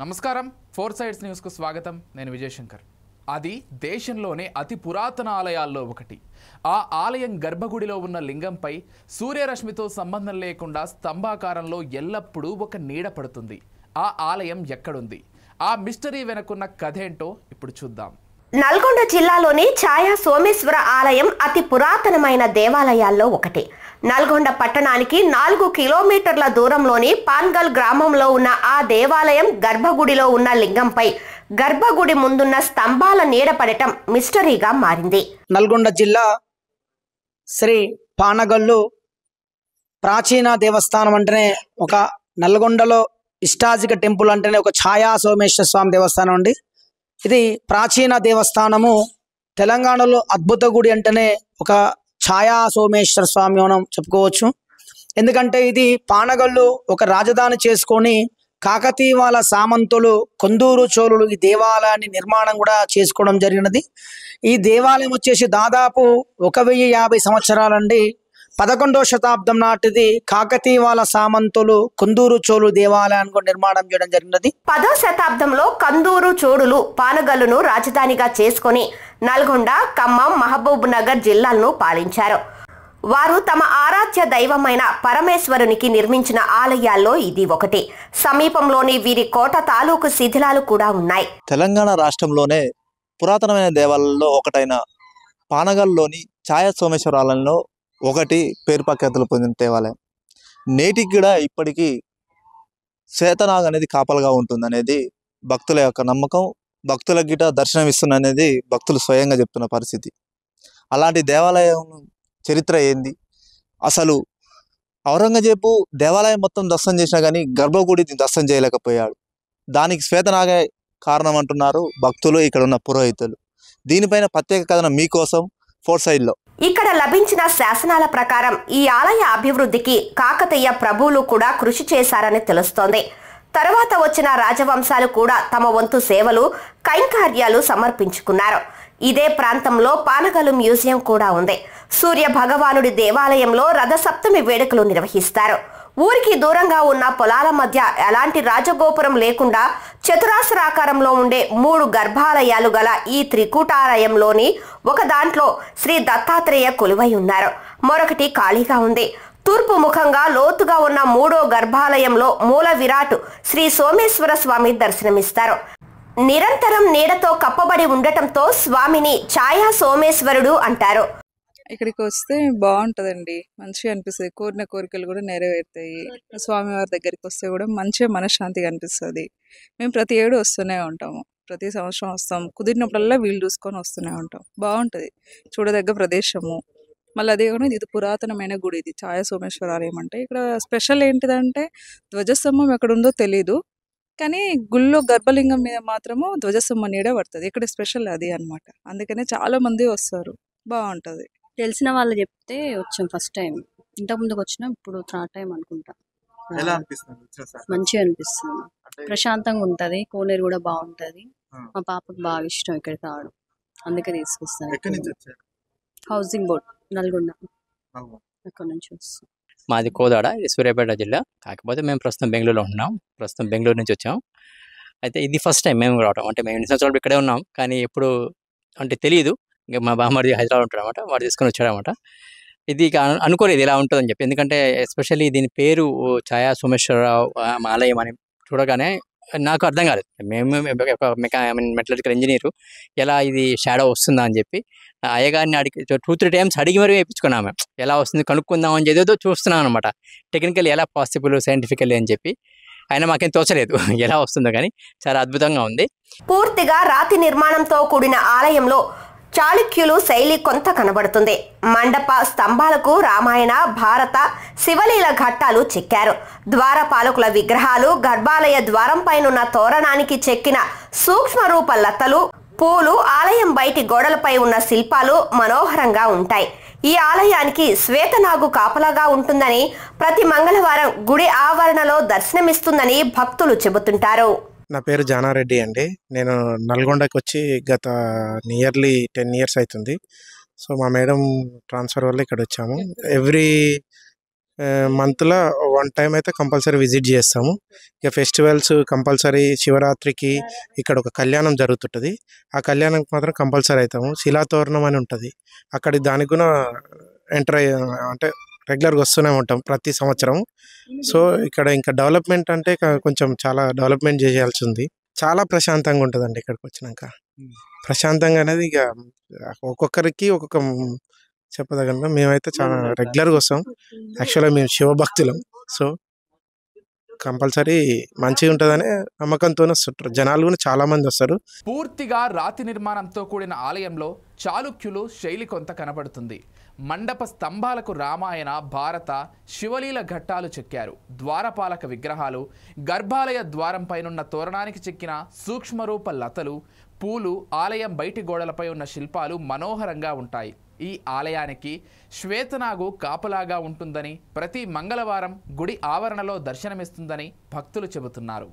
నమస్కారం four sides news కు స్వాగతం నేను విజయ్ శంకర్ అది దేశంలోనే అతి పురాతన ఆలయాల్లో ఒకటి ఆ ఆలయం గర్భగుడిలో ఉన్న లింగంపై సూర్యరశ్మితో సంబంధం లేకుండా స్తంభాకారంలో ఎల్లప్పుడూ ఒక నీడ పడుతుంది ఆ ఆలయం ఎక్కడుంది ఆ మిస్టరీ వెనుకున్న కథేంటో ఇప్పుడు చూద్దాం నల్గొండ జిల్లాలోని ఛాయా సోమేశ్వర ఆలయం అతి పురాతనమైన దేవాలయాల్లో ఒకటి. నల్గొండ పట్టణానికి 4 కిలోమీటర్ల దూరంలోని పాన్గల్ గ్రామంలో ఉన్న ఆ దేవాలయం గర్భగుడిలో ఉన్న లింగంపై గర్భగుడి ముందున్న స్తంభాల నీడ పడటం మిస్టరీగా మారింది. నల్గొండ జిల్లా శ్రీ పానగల్లు ప్రాచీన దేవస్థానం అంటేనే ఒక నల్గొండలో ఇష్టాజిక టెంపుల్ అంటేనే ఒక ఛాయా సోమేశ్వర స్వామి దేవస్థానం అండి. ఇది ప్రాచీన దేవస్థానము. తెలంగాణలో అద్భుత గుడి అంటేనే ఒక ఛాయా సోమేశ్వర స్వామి మనం చెప్పుకోవచ్చు. ఎందుకంటే ఇది పానగల్లు ఒక రాజధాని చేసుకొని కాకతీయుల సామంతులు కొందూరు చోళులు ఈ దేవాలయాన్ని నిర్మాణం కూడా చేసుకోవడం జరిగినది. ఈ దేవాలయం వచ్చేసి దాదాపు 1050 సంవత్సరాలండి. 11వ శతాబ్దం నాటిది కాకతీయుల సామంతులు కొందూరు చోళులు దేవాలయాన్ని కూడా నిర్మాణం చేయడం జరిగినది. 10వ శతాబ్దంలో కందూరు చోడులు పానగల్లును రాజధానిగా చేసుకొని నల్గొండ, ఖమ్మం, మహబూబ్ నగర్ జిల్లాలను పాలించారు. వారు తమ ఆరాధ్య దైవమైన పరమేశ్వరునికి నిర్మించిన ఆలయాల్లో ఇది ఒకటి. సమీపంలోని వీరి కోట తాలూకు శిథిలాలు కూడా ఉన్నాయి. తెలంగాణ రాష్ట్రంలోనే పురాతనమైన దేవాలయాల్లో ఒకటైన పానగల్లోని ఛాయా సోమేశ్వర ఆలయంలో ఒకటి పేరు ప్రఖ్యాతులు పొందిన దేవాలయం. నేటికి కూడా ఇప్పటికీ శ్వేతనాగ్ అనేది కాపలుగా ఉంటుందనేది భక్తుల యొక్క నమ్మకం. భక్తుల గిట దర్శనం ఇస్తుందనేది భక్తులు స్వయంగా చెప్తున్న పరిస్థితి. అలాంటి దేవాలయం చరిత్ర ఏంది, అసలు ఔరంగజేబు దేవాలయం మొత్తం దర్శనం చేసినా కానీ గర్భగుడిని దర్శనం చేయలేకపోయాడు. దానికి శ్వేతనాగే కారణం అంటున్నారు భక్తులు, ఇక్కడ ఉన్న పురోహితులు. దీనిపైన ప్రత్యేక కథనం మీకోసం ఫోర్ సైడ్లో. ఇక్కడ లభించిన శాసనాల ప్రకారం ఈ ఆలయ అభివృద్ధికి కాకతీయ ప్రభువులు కూడా కృషి చేశారని తెలుస్తోంది. తర్వాత వచ్చిన రాజవంశాలు కూడా తమ వంతు సేవలు, కైంకర్యాలు సమర్పించుకున్నారు. ఇదే ప్రాంతంలో పానగల్లు మ్యూజియం కూడా ఉంది. సూర్య భగవానుడి దేవాలయంలో రథసప్తమి వేడుకలు నిర్వహిస్తారు. ఊరికి దూరంగా ఉన్న పొలాల మధ్య ఎలాంటి రాజగోపురం లేకుండా చతురాస్రాకారంలో ఉండే 3 గర్భాలయాలు గల ఈ త్రికూటాలయంలోని ఒక దాంట్లో శ్రీ దత్తాత్రేయ కొలువై ఉన్నారు. మరొకటి ఖాళీగా ఉంది. తూర్పు ముఖంగా లోతుగా ఉన్న 3వ గర్భాలయంలో మూల విరాట్ శ్రీ సోమేశ్వర స్వామి దర్శనమిస్తారు. నిరంతరం నీడతో కప్పబడి ఉండటంతో స్వామిని ఛాయా సోమేశ్వరుడు అంటారు. ఇక్కడికి వస్తే బాగుంటుందండి, మంచిగా అనిపిస్తుంది. కోరిన కోరికలు కూడా నెరవేరుతాయి. స్వామివారి దగ్గరికి వస్తే కూడా మంచిగా మనశ్శాంతిగా అనిపిస్తుంది. మేము ప్రతి ఏడు వస్తూనే ఉంటాము, ప్రతి సంవత్సరం వస్తాం. కుదిరినప్పుడల్లా వీలు చూసుకొని వస్తూనే ఉంటాం. బాగుంటుంది, చూడదగ్గ ప్రదేశము. మళ్ళీ అదే కూడా ఇది పురాతనమైన గుడి. ఇది ఛాయా సోమేశ్వర ఆలయం. అంటే ఇక్కడ స్పెషల్ ఏంటిదంటే ధ్వజస్తంభం ఎక్కడుందో తెలీదు, కానీ గుళ్ళో గర్భలింగం మీద మాత్రము ధ్వజస్తంభం నీడ పడుతుంది. ఇక్కడ స్పెషల్ అది అనమాట. అందుకనే చాలా మంది వస్తారు, బాగుంటుంది. తెలిసిన వాళ్ళు చెప్తే వచ్చాం ఫస్ట్ టైం. ఇంతకు ముందుకు వచ్చినా, ఇప్పుడు థర్డ్ టైం అనుకుంటా. మంచిగా అనిపిస్తుంది, ప్రశాంతంగా ఉంటది. కోనేరు కూడా బాగుంటది. మా పాపకు బాగా ఇష్టం ఇక్కడికి రావడం, అందుకే తీసుకొస్తాను. హౌసింగ్ బోర్డ్ నల్గొండ, అక్కడ నుంచి వస్తాం. మాది కోదాడ, ఇది సూర్యాపేట జిల్లా. కాకపోతే మేము ప్రస్తుతం బెంగళూరులో ఉన్నాం. ప్రస్తుతం బెంగళూరు నుంచి వచ్చాం. అయితే ఇది ఫస్ట్ టైం మేము రావడం. అంటే మేము 2 సంవత్సరాలు ఇక్కడే ఉన్నాం, కానీ ఎప్పుడు అంటే తెలియదు. ఇంకా మా బామ్మడి హైదరాబాద్ ఉంటాడు అనమాట, వాడు తీసుకొని వచ్చాడనమాట. ఇది అనుకోలేదు ఇలా ఉంటుందని చెప్పి. ఎందుకంటే ఎస్పెషల్లీ దీని పేరు ఛాయా సోమేశ్వర ఆలయం అని చూడగానే నాకు అర్థం కాలేదు. మేము మెటలర్జికల్ ఇంజనీరు, ఎలా ఇది షాడో వస్తుందా అని చెప్పి అయ్యగారిని అడిగి 2-3 టైమ్స్ అడిగి మరీ వేయించుకున్నాము. ఎలా వస్తుంది కనుక్కుందాం అని ఏదేదో చూస్తున్నాం అనమాట. టెక్నికల్ ఎలా పాసిబుల్, సైంటిఫికల్లీ అని చెప్పి. అయినా మాకేం తోచలేదు ఎలా వస్తుందో, కానీ చాలా అద్భుతంగా ఉంది. పూర్తిగా రాతి నిర్మాణంతో కూడిన ఆలయంలో చాళుక్యులు శైలి కొంత కనబడుతుంది. మండప స్తంభాలకు రామాయణ, భారత, శివలీల ఘట్టాలు చెక్కారు. ద్వారపాలకుల విగ్రహాలు, గర్భాలయ ద్వారం పైనున్న తోరణానికి చెక్కిన సూక్ష్మ రూప లతలు, పూలు, ఆలయం బయటి గోడలపై ఉన్న శిల్పాలు మనోహరంగా ఉంటాయి. ఈ ఆలయానికి శ్వేతనాగు కాపలాగా ఉంటుందని, ప్రతి మంగళవారం గుడి ఆవరణలో దర్శనమిస్తుందని భక్తులు చెబుతుంటారు. నా పేరు జానారెడ్డి అండి. నేను నల్గొండకి వచ్చి గత నియర్లీ 10 years అవుతుంది. సో మా మేడం ట్రాన్స్ఫర్ వల్ల ఇక్కడ వచ్చాము. ఎవ్రీ మంత్లో 1 టైం అయితే కంపల్సరీ విజిట్ చేస్తాము. ఇక ఫెస్టివల్స్ కంపల్సరీ శివరాత్రికి ఇక్కడ ఒక కళ్యాణం జరుగుతుంటుంది. ఆ కళ్యాణంకి మాత్రం కంపల్సరీ అవుతాము. శిలాతోరణం అని ఉంటుంది, అక్కడికి దానికి కూడా ఎంటర్ అంటే రెగ్యులర్గా వస్తూనే ఉంటాం ప్రతి సంవత్సరం. సో ఇక్కడ ఇంకా డెవలప్మెంట్ అంటే కొంచెం చాలా డెవలప్మెంట్ చేయాల్సి ఉంది. చాలా ప్రశాంతంగా ఉంటుందండి ఇక్కడికి వచ్చినాక. ప్రశాంతంగా అనేది ఇక ఒక్కొక్కరికి ఒక్కొక్క చెప్పదగలను. మేమైతే చాలా రెగ్యులర్గా వస్తాం. యాక్చువల్గా మేము శివభక్తులం. సో కంపల్సరీ మంచిగా ఉంటుందని నమ్మకంతోనే వస్తుంటారు. జనాలు కూడా చాలా మంది వస్తారు. పూర్తిగా రాతి నిర్మాణంతో కూడిన ఆలయంలో చాళుక్యులు శైలి కొంత కనబడుతుంది. మండప స్తంభాలకు రామాయణ, భారత, శివలీల ఘట్టాలు చెక్కారు. ద్వారపాలక విగ్రహాలు, గర్భాలయ ద్వారం పైనున్న తోరణానికి చెక్కిన సూక్ష్మరూప లతలు, పూలు, ఆలయం బయటి గోడలపై ఉన్న శిల్పాలు మనోహరంగా ఉంటాయి. ఈ ఆలయానికి శ్వేతనాగు కాపలాగా ఉంటుందని, ప్రతి మంగళవారం గుడి ఆవరణలో దర్శనమిస్తుందని భక్తులు చెబుతున్నారు.